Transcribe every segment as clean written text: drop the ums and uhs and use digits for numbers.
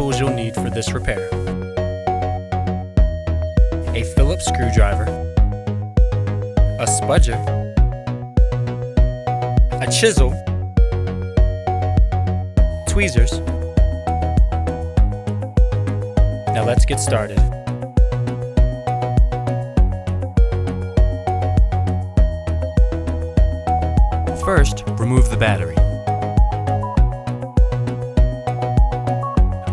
tools you'll need for this repair: a Phillips screwdriver, a spudger, a chisel, tweezers. Now let's get started. First, remove the battery.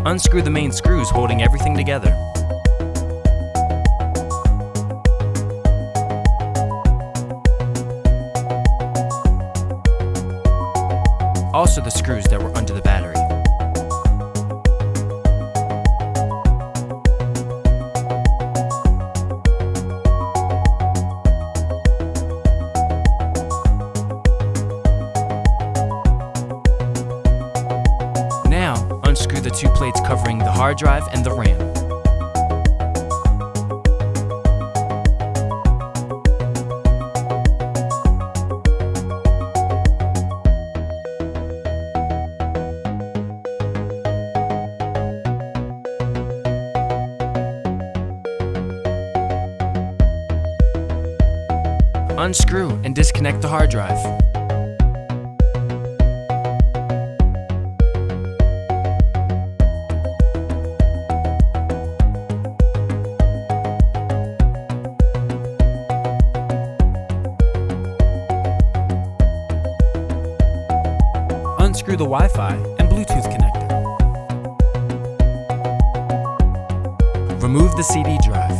Unscrew the main screws holding everything together. Also the screws that were under the battery. Now, unscrew the two plates covering the hard drive and the RAM. Unscrew and disconnect the hard drive. Unscrew the Wi-Fi and Bluetooth connector. Remove the CD drive.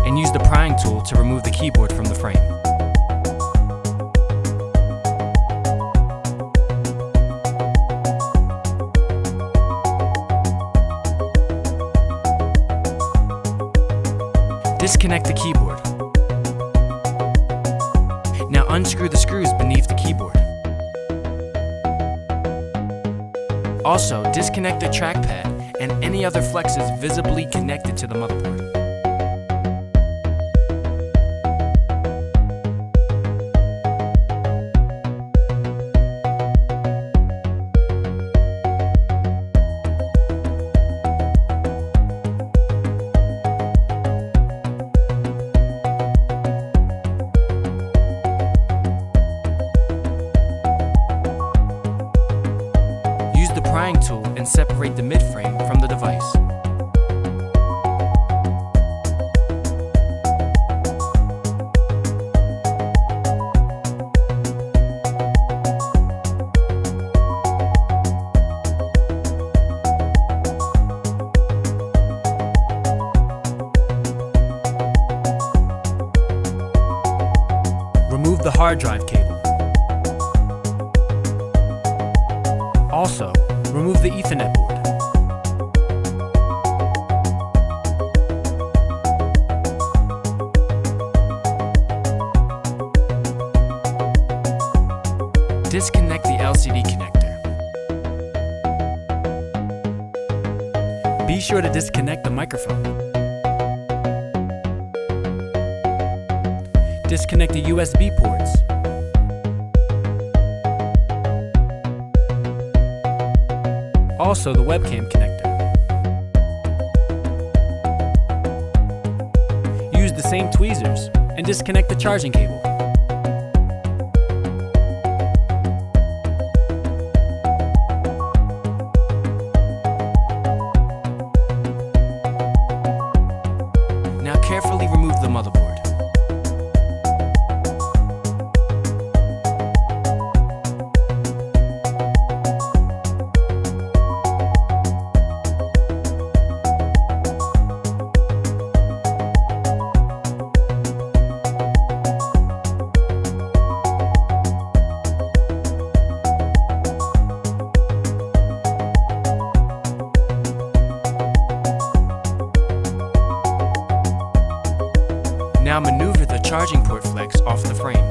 And use the prying tool to remove the keyboard from the frame. Disconnect the keyboard. Now unscrew the screws beneath the keyboard. Also, disconnect the trackpad and any other flexes visibly connected to the motherboard. Use the prying tool and separate the mid-frame from the device. Remove the hard drive cable. Also, remove the Ethernet board. Disconnect the LCD connector. Be sure to disconnect the microphone. Disconnect the USB ports. Also the webcam connector. Use the same tweezers and disconnect the charging cable. Now carefully remove the motherboard. Now maneuver the charging port flex off the frame.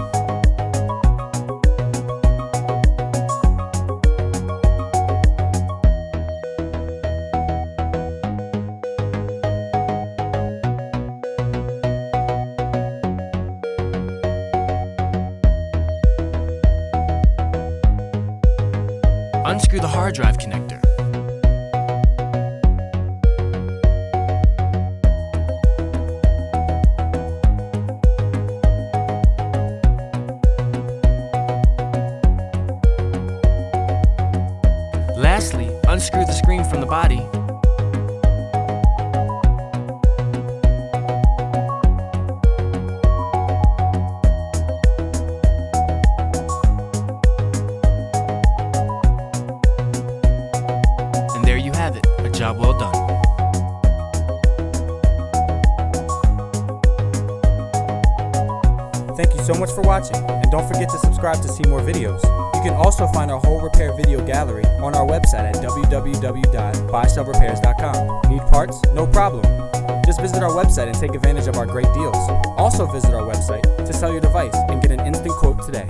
unscrew the hard drive connector. Lastly, unscrew the screen from the body. And there you have it, a job well done. Thank you so much for watching, and don't forget to subscribe to see more videos. You can also find our whole repair video gallery on our website at www.BuySellRepairs.com. Need parts? No problem. Just visit our website and take advantage of our great deals. Also visit our website to sell your device and get an instant quote today.